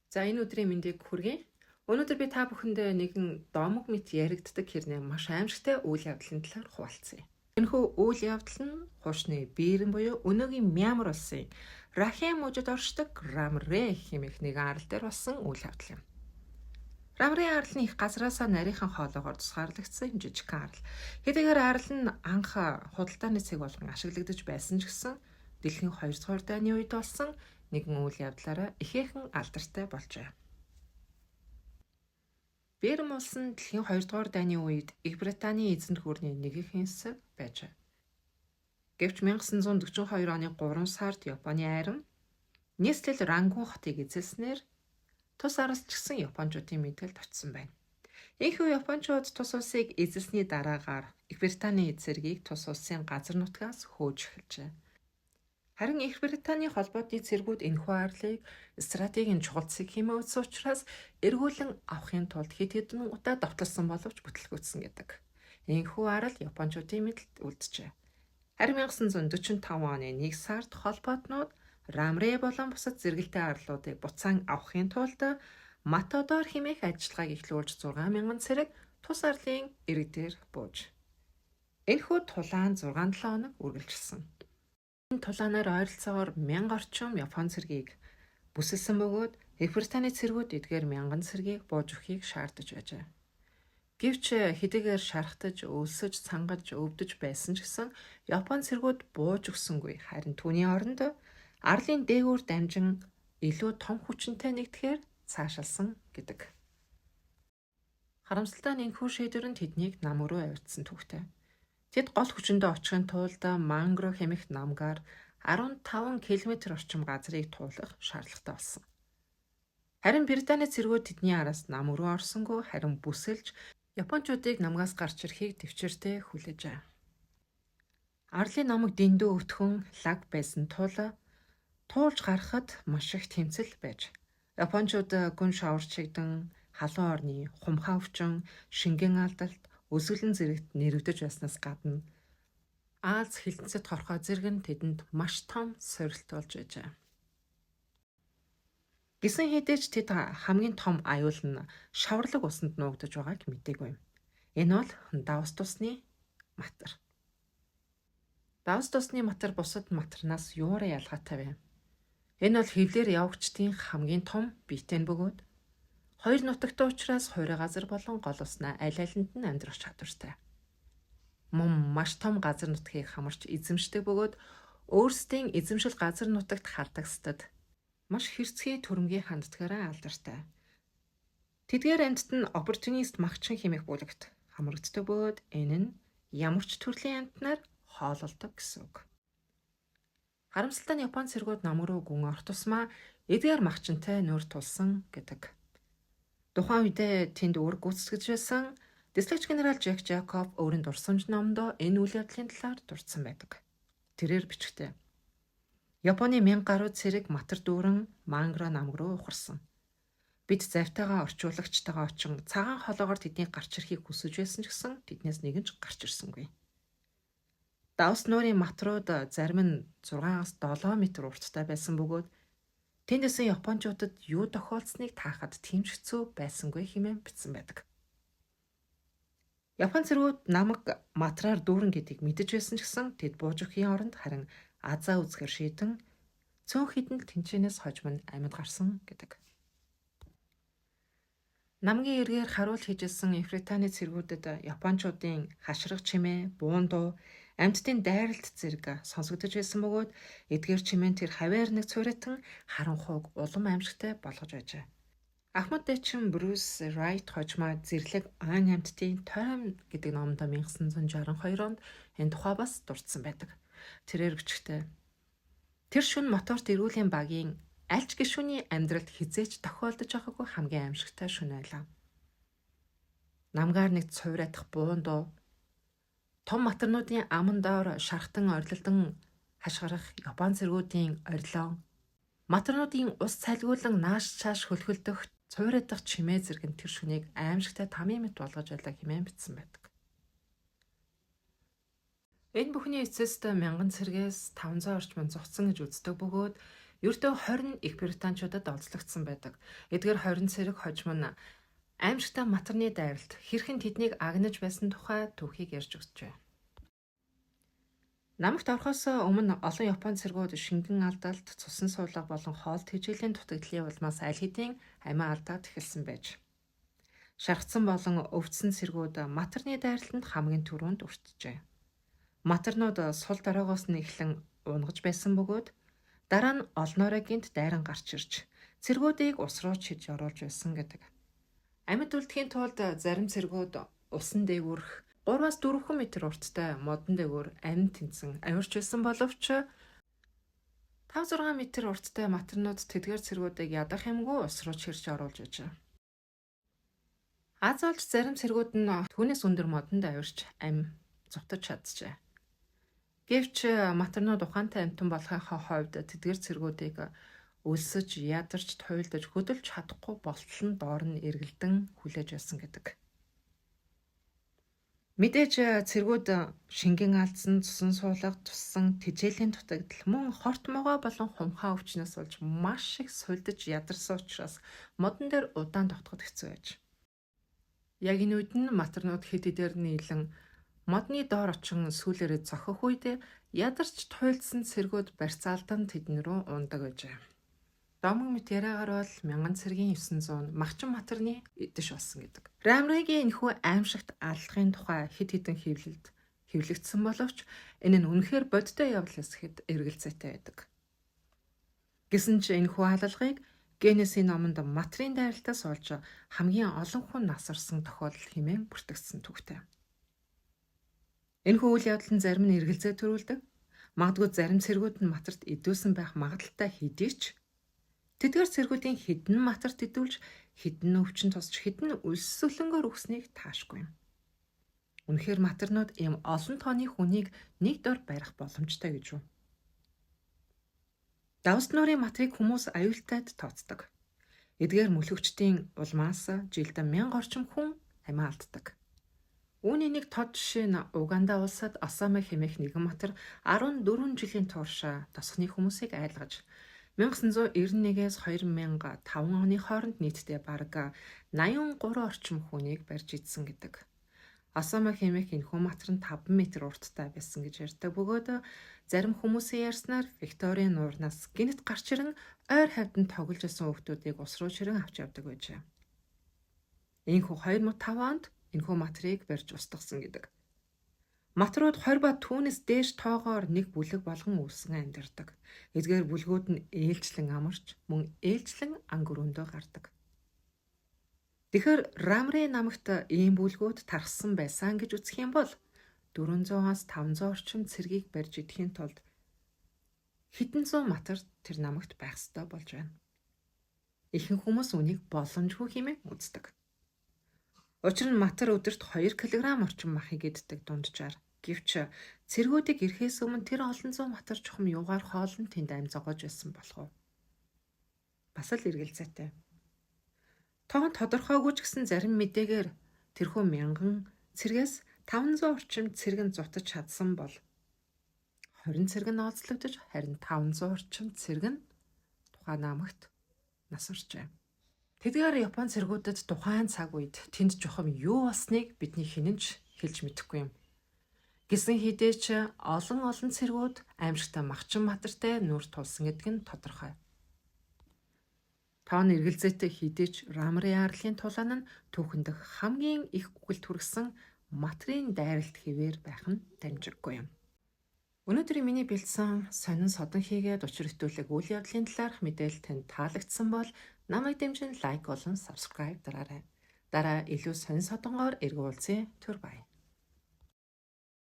За энэ өдрийн мэндийг хүргэе. Өнөөдөр би та бүхэндээ нэгэн домог мэт яригддаг хэрнээ маш аимшигтай үйл явдлын талаар хуваалцъя. Энэхүү үйл явдал нь хуучны биерэн буюу өнөөгийн Мьянмар улсын Рахайн мужид оршдог Рамрэ хэмээх нэгэн арал дээр болсон үйл явдал юм. Рамрэ арал нь их газраасаа нарийнхан хоолоогоор тусгаарлагдсан жижигхэн арал. Хэдийгээр арал нь анх худалдааны цэг болгон ашиглагдаж байсан ч гэсэн дэлхийн 2 дугаар дайны үед болсон нэгэн үйл явдлаараа ихээхэн алдартай болжээ. Бирм улс нь дэлхийн 2 дугаар дайны үед Их Британий эзэнт гүрний нэгэн хэсэг байжээ. Гэвч 1942 оны 3 сард Японы айрам нийслэл Рангун хотыг эзэлснээр тус араас ч гэсэн Япончуудын мэдгэлд очсон байна. Ийхүү Япончууд тус улсыг эзэлсний дараагаар Их Британий эзэргийг тус улсын газар нутгаас хөөж эхэлжээ. Харин Их Британий холбоотны цэргүүд энэхүү арлыг стратегийн чухал цэг хэмээн үзсэн учраас эргүүлэн авахын тулд хэд хэдэн удаа давталсан боловч бүтлгүүцсэн гэдэг. Энэхүү арал Япончуудын мэдэлд үлджээ. Харин 1945 оны 1 сард холбоотнууд Рамрэ болон бусад зэрэгэлдээ арлуудыг буцаан авахын тулд Матадор хэмээх ажиллагааг эхлүүлж 6,000 цэрэг тус арлын ирэг дээр бууж. Энэхүү тулаан 6-7 хоног үргэлжилсэн. Энэ тулаанаар ойролцоогоор 1000 орчим Япон цэргийг бүсэлсэн бөгөөд Их Британий цэргүүд эдгээр 1000 цэргийг бууж өгөхийг шаардаж байжээ. Гэвч хэдийгээр шархтаж, өлсөж, цангаж, өвдөж байсан ч гэсэн Япон цэргүүд бууж өгсөнгүй. Харин түүний оронд арлын дээгүүр дамжин илүү том хүчинтэй нэгдэхээр цаашаалсан гэдэг. Харамсалтай нь энэхүү шийдвэр нь тэднийг нам руу авирдсан түүхтэй. Тэд гол хүчиндээ очихын тулд Мангро хэмээх намгаар 15 км орчим газрыг туулах шаардлагатай болсон. Харин Британий цэргүүд тэдний араас нам руу орсонгүй, харин бүсэлж Япончуудыг намгаас гарч ирэхийг төвчээртэй хүлээжээ. Арлын намаг дэндүү өвтгөн лаг байсан тул туулж гарахад маш их тэмцэл байж. Япончууд гүн шавар чигдэн, халуун орны хумхаа өвчин, шингэн алдалт, өсвөлэн зэрэгт нэрвдэж байснаас гадна Аз хилэнцэд хорхоо зэрэг нь тэдэнд маш том сорилт болж байжээ. Гисэн хэдий ч тэд хамгийн том аюул нь шаварлаг усанд нуугдаж байгааг мэдээгүй. Энэ бол Давс тусны матар. Давс тусны матар бусад матарнаас юураа ялгаатай вэ? Энэ бол хевлэр явагчдын хамгийн том биетэй бөгөөд хоёр нутагтай учраас хоёрын газар болон гол уснаа аль алинд нь амьдрах чадвартай. Мөн маш том газар нутгийг хамарч эзэмшдэг бөгөөд өөрсдийн эзэмшил газар нутагт хардагсдад маш хэрцгий төрөмгийн ханддгаараа алдартай. Тэдгээр амьтад нь оппортунист магчин хэмээх бүлэгт хамрагддаг бөгөөд энэ нь ямар ч төрлийн амьтнаар хоололдог гэсэн үг. Харамсалтай нь Япон цэргүүд нам руу гүн орох тусмаа эдгээр магчинтай нүүр тулсан гэдэг. Тухайн үедээ тэнд үүрэг гүйцэтгэж байсан Дислэгч генерал Жак Жакоб өөрийн дурсамж номдоо энэ үйл явдлын талаар дурдсан байдаг. Тэрээр бичгтээ. Японы 1000 гаруй цэрэг матар дүүрэн Мангро намаг руу ухарсан. Бид завтайгаа орчуулагчтайгаа очин цагаан холоогоор тэднийг гарч ирэхийг хүсэж байсан ч гэсэн тэднээс нэгэн ч гарч ирсэнгүй. Давс нуурын матрууд зарим нь 6-аас 7 метр урттай байсан бөгөөд тэндээсэн Япончуудад юу тохиолдсныг таахад тийм ч хэцүү байсангүй хэмээн бичсэн байдаг. Япон цэргүүд намаг матраар дүүрэн гэдгийг мэдэж байсан ч гэсэн тэд бууж өгөхийн оронд харин Азаа үзэхэр шийдэн цөөн хідэн тэнцэнээс хожим амьд гарсан гэдэг. Намгийн эргээр харуул хийжсэн Их Британий цэргүүдэд Япончуудын хашрах чимээ, буун дуу, амьтдын дайралт зэрэг сонсогдож байсан бөгөөд эдгээр чимээн тэр хаваар нэг цуурайтан харанхуйг улам аимшигтай болгож байжээ. Ахмад дэчин Брюс Райт хожмаа зэрлэг ан амьтдын тойрон гэдэг номдоо 1962 онд энэ тухай бас дурдсан байдаг. Тэрээр бичгтээ. Тэр шөнө моторт эрүүлийн багийн аль ч гишүүний амьдралд хизээч тохиолдож байгаагүй хамгийн аимшигтай шөнө байлаа. Намгаар нэг цуурайтах буун дуу, том матарнуудын аман доор шархтан орилдон хашгирах Япон цэргүүдийн орилон, матарнуудын ус цалгиулан нааш чааш хөлхөлдөх цуурайтах чимээ зэрэг тэр шөнийг аимшигтай тамийн мэт болгож байлаа хэмээн бичсэн байдаг. Энэ бүхний эцэст 1000 цэргээс 500 орчим зогцсон гэж үздэг бөгөөд Ердөө 20 их британчуудад олзлогдсон байдаг. Эдгээр 20 цэрэг хожим нь аимшигтай матарны дайралт хэрхэн тэднийг агнаж байсан тухай түүхийг ярьж өгчээ. Намагт орохоос өмнө олон Япон цэргүүд шингэн алдалт, цусан суулга болон хоол тэжээлийн дутагдлын улмаас аль хэдийн амиа алдаад эхэлсэн байж. Шархсан болон өвдсөн цэргүүд матарны дайралтанд хамгийн түрүүнд өртжээ. Матарнууд сул дараагоос нь эхлэн унгаж байсан бөгөөд дараа нь олноороо гинт дайран гарч ирж цэргүүдийг ус руу чиж оруулж байсан гэдэг. Амьд үлдэхийн тулд зарим цэргүүд усан дээгүүрх 3-4 м урттай модон дээгүүр амин тэнцэн авирч байсан боловч 5-6 м урттай матарнууд тэдгээр цэргүүдийг ядах юмгүй ус руу чирч оруулж ижээ. Аз олж зарим цэргүүд нь түүнээс өндөр модонд авирч амь зутаж чаджээ. Гэвч матарнууд ухаантай амьтан болохынхаа хувьд тэдгээр цэргүүдийг өлсөж, ядарч, туйлдаж, хөдөлж чадахгүй болтол нь доор нь эргэлдэн хүлээж байсан гэдэг. Мэдээж цэргүүд шингэн алдсан, цусан суулга, туссан тэжээлийн дутагдал мөн хорт могоо болон хумхаа өвчнөөс болж маш их сулдаж ядарсан учраас модон дээр удаан тогтоход хэцүү байж. Яг энэ үед нь матарнууд хэд хэдээр нийлэн модны доор очин сүүлээрээ зохих үед ядарч туйлдсан цэргүүд барьцаалдан тэдэн рүү ундаг байжээ. Домог мэт яриагаар бол 1000 цэргийн 900 махчин матарны эдэш болсон гэдэг. Рамригийн энэхүү аимшигт аллахын тухай хэд хэдэн хэвлэгдсэн боловч энэ нь үнэхээр бодтой явдал эсэхэд эргэлзээтэй байдаг. Гэсэн ч энэхүү алалгыг Генесийн номонд матрын дайралтаас олж хамгийн олон хүн насарсан тохиолдол хэмээн бүртгэгдсэн түүхтэй. Энэхүү үйл явдал нь зарим нь эргэлзээ төрүүлдэг. Магадгүй зарим цэргүүд нь матарт идүүлсэн байх магадaltaй хэдий ч тэдгээр цэргүүдийн хэдэн матарт идүүлж, хэдэн өвчин тусч, хэдэн өлсөлөнгөөр өгснийг таашгүй юм. Үнэхээр матарнууд ийм олон тооны хүнийг нэг дор барих боломжтой гэж үү? Давс нуурын матрыг хүмүүс аюултайд тооцдог. Эдгээр мөлөгчдийн улмаас жилд 1000 орчим хүн амиа алддаг. Үүний нэг тод жишээ нь Уганда улсад Осама хэмээх нэгэн матар 14 жилийн турш тосхны хүмүүсийг айлгаж 1991-ээс 2005 оны хооронд нийтдээ бараг 83 орчим хүнийг барьж идсэн гэдэг. Осама хэмээх энэхүү матар нь 5 м урттай байсан гэж ярьдаг бөгөөд зарим хүмүүсийн ярьснаар Викторийн нуурнаас гинт гарч ирэн ойр хавьд нь тоглож байсан хүүхдүүдийг ус руу ширэн авч явдаг байжээ. Энэхүү 2005 онд энэхүү матрыг барьж устгасан гэдэг. Матрууд 20 ба түүнээс дээш тоогоор нэг бүлэг болгон үүсгэн амьдардаг. Эдгээр бүлгүүд нь ээлжлэн амарч, мөн ээлжлэн ангөр өндөө гардаг. Тэгэхээр Рамри намагт ийм бүлгүүд тархсан байсан гэж үзэх юм бол 400-аас 500 орчим цэргийг барьж идэхийн тулд хэдэн зуун матар тэр намагт байх ёстой болж байна. Ихэнх хүмүүс үнийг боломжгүй хэмээн үздэг. Учир нь матар өдөрт 2 кг орчим махыг иддэг дунджаар. Гэвч цэргүүдийг ирэхээс өмнө тэр олон зуун матар чухам юугаар хоолн тэнд амь зогоож байсан болох уу? Бас л эргэлзээтэй. Тоон тодорхойгүй ч гэсэн зарим мэдээгээр тэрхүү 1000 цэргээс 500 орчим цэргэн зутаж чадсан бол 20 цэрэг нь олзлогдож харин 500 орчим цэрэг нь тухайн намагт насварчээ. Тэдгээр Япон цэргүүдэд тухайн цаг үед тэнд жухам юу болсныг бидний хинэнч хэлж мэдэхгүй юм. Гэсэн хэдий ч олон цэргүүд аимшигтай махчин матартай нүүр тулсан гэдэг нь тодорхой. Тоон эргэлзээтэй хэдий ч Рамри арлын тулаан нь түүхэнд хамгийн их үгэлт хүргэсэн матрын дайралт хэвээр байх нь дамжиггүй юм. Өнөөдрийн миний бэлдсэн сонин содон хийгээд учир итүүлэг үйл явдлын талаарх мэдээлэл танд таалагдсан бол намайг дэмжин лайк болон subscribe дараарай. Дараа илүү сонин содонгоор эргүүлцээ. Түр бай.